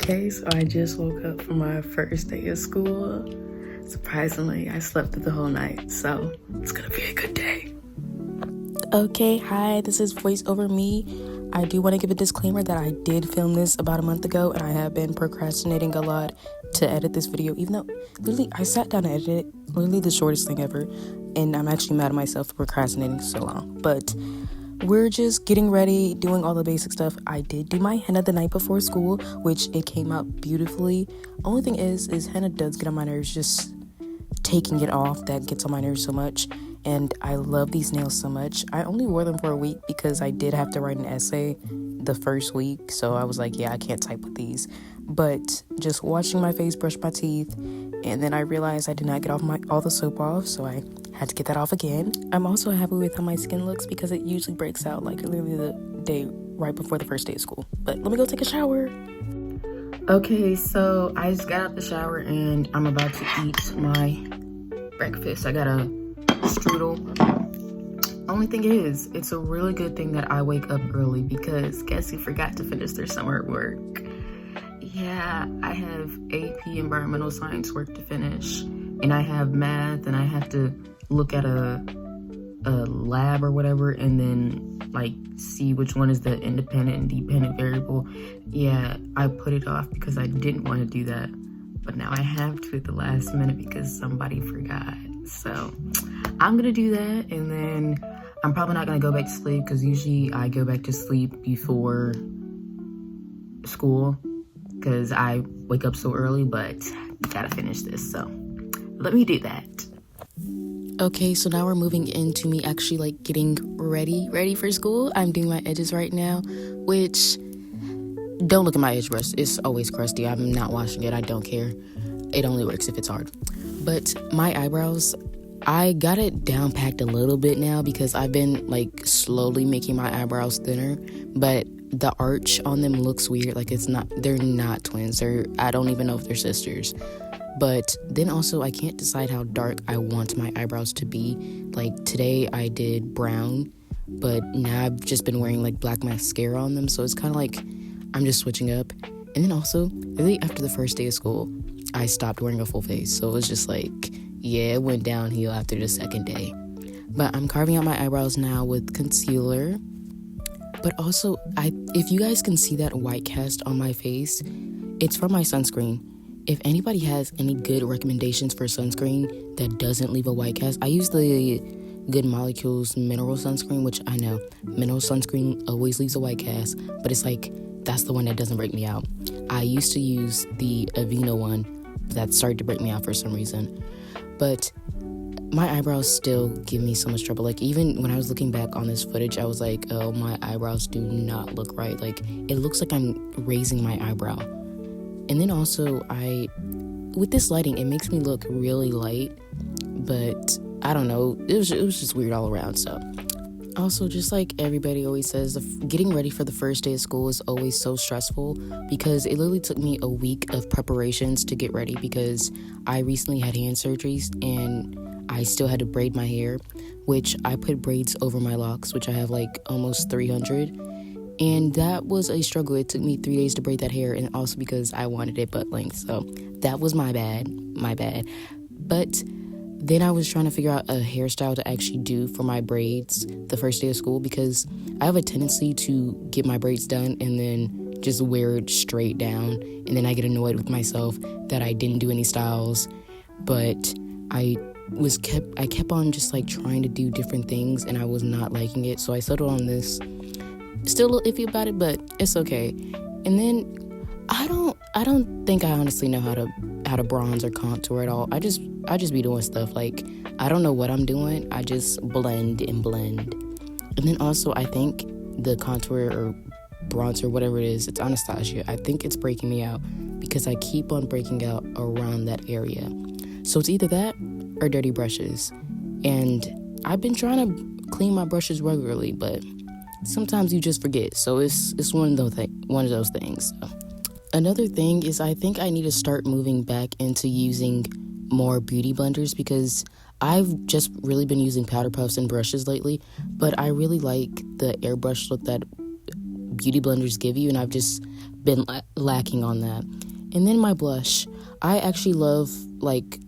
Okay, so I just woke up from my first day of school. Surprisingly, I slept through the whole night, so it's gonna be a good day. Okay, hi, this is Voice Over Me. I do want to give a disclaimer that I did film this about a month ago, and I have been procrastinating a lot to edit this video, even though literally I sat down and edited it, literally the shortest thing ever, and I'm actually mad at myself for procrastinating so long. But we're just getting ready, doing all the basic stuff. I did do my henna the night before school, which it came out beautifully. Only thing is henna does get on my nerves. Just taking it off, that gets on my nerves so much. And I love these nails so much. I only wore them for a week because I did have to write an essay the first week. So I was like, yeah, I can't type with these. But just washing my face, brush my teeth, and then I realized I did not get all the soap off, so I had to get that off again. I'm also happy with how my skin looks because it usually breaks out like literally the day right before the first day of school. But let me go take a shower. Okay, so I just got out the shower and I'm about to eat my breakfast. I got a strudel. Only thing is, it's a really good thing that I wake up early because guess who forgot to finish their summer work? Yeah, I have AP environmental science work to finish, and I have math, and I have to look at a lab or whatever, and then like see which one is the independent and dependent variable. Yeah, I put it off because I didn't want to do that, but now I have to at the last minute because somebody forgot. So I'm gonna do that, and then I'm probably not gonna go back to sleep because usually I go back to sleep before school because I wake up so early, but gotta finish this, so let me do that. Okay, so now we're moving into me actually like getting ready for school. I'm doing my edges right now, which don't look at my edge brush. It's always crusty. I'm not washing it. I don't care. It only works if it's hard. But my eyebrows, I got it down packed a little bit now because I've been like slowly making my eyebrows thinner, but the arch on them looks weird. Like they're not twins. I don't even know if they're sisters. But then also I can't decide how dark I want my eyebrows to be. Like today I did brown, but now I've just been wearing like black mascara on them. So it's kind of like I'm just switching up. And then also, really after the first day of school, I stopped wearing a full face. So it was just like, yeah, it went downhill after the second day. But I'm carving out my eyebrows now with concealer. But also, if you guys can see that white cast on my face, it's from my sunscreen. If anybody has any good recommendations for sunscreen that doesn't leave a white cast, I use the Good Molecules mineral sunscreen, which I know mineral sunscreen always leaves a white cast, but it's like that's the one that doesn't break me out. I used to use the Aveeno one that started to break me out for some reason, but my eyebrows still give me so much trouble. Like even when I was looking back on this footage, I was like, oh, my eyebrows do not look right. Like it looks like I'm raising my eyebrow. And then also with this lighting, it makes me look really light, but I don't know, it was just weird all around. So also, just like everybody always says, getting ready for the first day of school is always so stressful because it literally took me a week of preparations to get ready because I recently had hand surgeries and I still had to braid my hair, which I put braids over my locks, which I have like almost 300. And that was a struggle. It took me 3 days to braid that hair, and also because I wanted it butt length. So that was my bad. But then I was trying to figure out a hairstyle to actually do for my braids the first day of school because I have a tendency to get my braids done and then just wear it straight down. And then I get annoyed with myself that I didn't do any styles. But I kept on just like trying to do different things, and I was not liking it. So I settled on this. Still a little iffy about it, but it's okay. And then I don't think I honestly know how to bronze or contour at all. I just be doing stuff like I don't know what I'm doing. I just blend. And then also I think the contour or bronzer, whatever it is, it's Anastasia. I think it's breaking me out because I keep on breaking out around that area. So it's either that or dirty brushes. And I've been trying to clean my brushes regularly, but sometimes you just forget. So it's one of those things. So another thing is I think I need to start moving back into using more beauty blenders because I've just really been using powder puffs and brushes lately, but I really like the airbrush look that beauty blenders give you, and I've just been lacking on that. And then my blush. I actually love, like,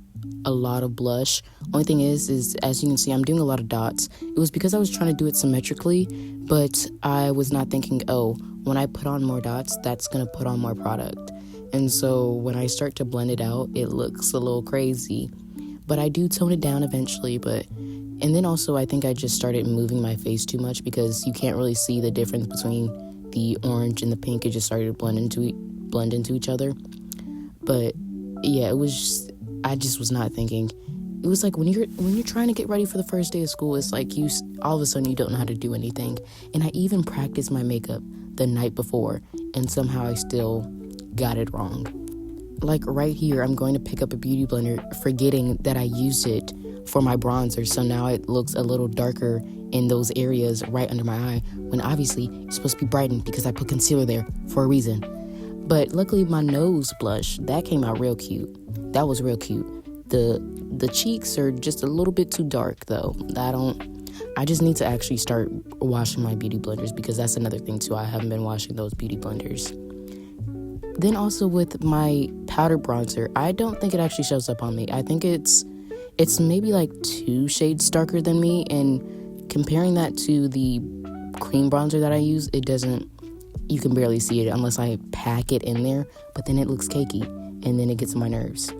a lot of blush. Only thing is as you can see, I'm doing a lot of dots. It was because I was trying to do it symmetrically, but I was not thinking, oh, when I put on more dots, that's gonna put on more product. And so when I start to blend it out, it looks a little crazy. But I do tone it down eventually. And then also I think I just started moving my face too much because you can't really see the difference between the orange and the pink. It just started to blend into each other. But yeah, I just was not thinking. It was like when you're trying to get ready for the first day of school, it's like all of a sudden you don't know how to do anything. And I even practiced my makeup the night before, and somehow I still got it wrong. Like right here, I'm going to pick up a beauty blender, forgetting that I used it for my bronzer, so now it looks a little darker in those areas right under my eye, when obviously it's supposed to be brightened because I put concealer there for a reason. But luckily my nose blush, that came out real cute. That was real cute. The cheeks are just a little bit too dark though. I just need to actually start washing my beauty blenders, because that's another thing too. I haven't been washing those beauty blenders. Then also with my powder bronzer, I don't think it actually shows up on me. I think it's maybe like 2 shades darker than me, and comparing that to the cream bronzer that I use, you can barely see it unless I pack it in there, but then it looks cakey, and then it gets on my nerves.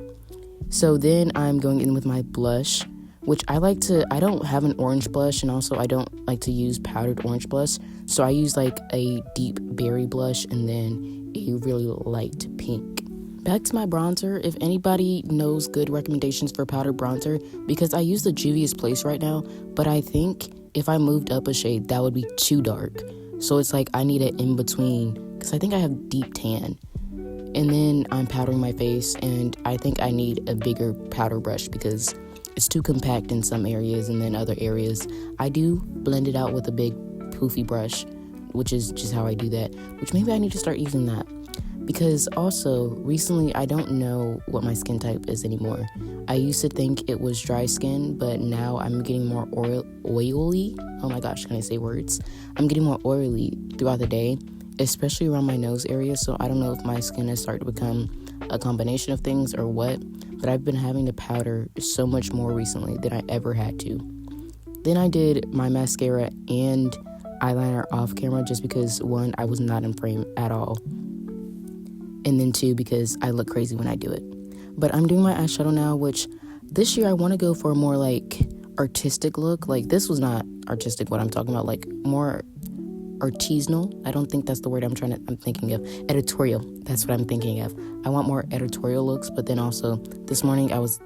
So then I'm going in with my blush, which I don't have an orange blush, and also I don't like to use powdered orange blush, so I use like a deep berry blush and then a really light pink. Back to my bronzer. If anybody knows good recommendations for powdered bronzer, because I use the Juvais Place right now, but I think if I moved up a shade, that would be too dark. So it's like I need it in between, because I think I have deep tan. And then I'm powdering my face, and I think I need a bigger powder brush because it's too compact in some areas, and then other areas I do blend it out with a big poofy brush, which is just how I do that, which maybe I need to start using that. Because also, recently, I don't know what my skin type is anymore. I used to think it was dry skin, but now I'm getting more oily. Oh my gosh, can I say words? I'm getting more oily throughout the day, especially around my nose area, so I don't know if my skin has started to become a combination of things or what, but I've been having to powder so much more recently than I ever had to. Then I did my mascara and eyeliner off camera just because, 1, I was not in frame at all, and then 2, because I look crazy when I do it. But I'm doing my eyeshadow now, which this year I want to go for a more like artistic look. Like, this was not artistic what I'm talking about, like more artisanal. I don't think that's the word I'm thinking of. Editorial, that's what I'm thinking of. I want more editorial looks, but then also this morning I was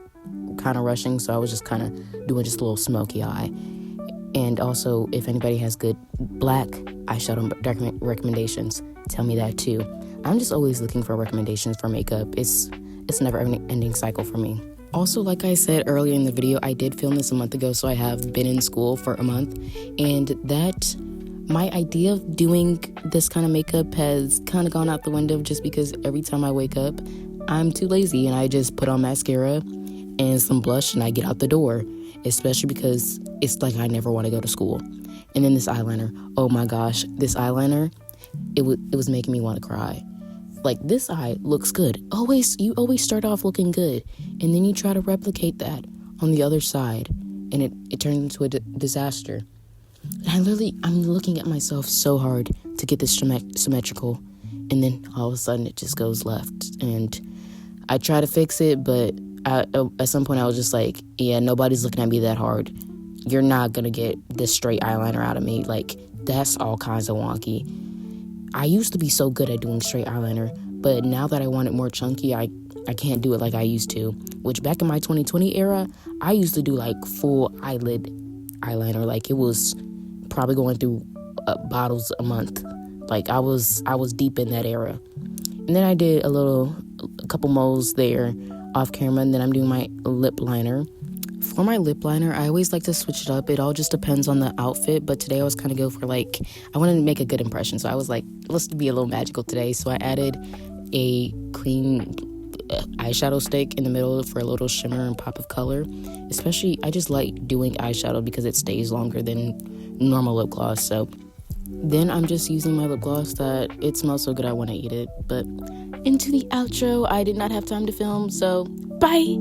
kind of rushing, so I was just kind of doing just a little smoky eye. And also, if anybody has good black eyeshadow recommendations, tell me that too. I'm just always looking for recommendations for makeup. It's a never-ending cycle for me. Also, like I said earlier in the video, I did film this a month ago, so I have been in school for a month, and my idea of doing this kind of makeup has kind of gone out the window, just because every time I wake up, I'm too lazy and I just put on mascara and some blush and I get out the door, especially because it's like I never want to go to school. And then this eyeliner, oh my gosh, this eyeliner, it was making me want to cry. Like, this eye looks good. You always start off looking good, and then you try to replicate that on the other side, and it turns into a disaster. And I'm looking at myself so hard to get this symmetrical, and then all of a sudden it just goes left. And I try to fix it, but at some point I was just like, yeah, nobody's looking at me that hard. You're not gonna get this straight eyeliner out of me. Like, that's all kinds of wonky. I used to be so good at doing straight eyeliner, but now that I want it more chunky, I can't do it like I used to. Which back in my 2020 era, I used to do like full eyelid eyeliner. Like, it was probably going through bottles a month. Like, I was deep in that era. And then I did a couple moles there off camera, and then I'm doing my lip liner. For my lip liner, I always like to switch it up. It all just depends on the outfit, but today I was kind of go for like, I wanted to make a good impression, so I was like, let's be a little magical today. So I added a cream eyeshadow stick in the middle for a little shimmer and pop of color. Especially, I just like doing eyeshadow because it stays longer than normal lip gloss. So Then I'm just using my lip gloss that it smells so good I want to eat it. But into the outro, I did not have time to film, so bye!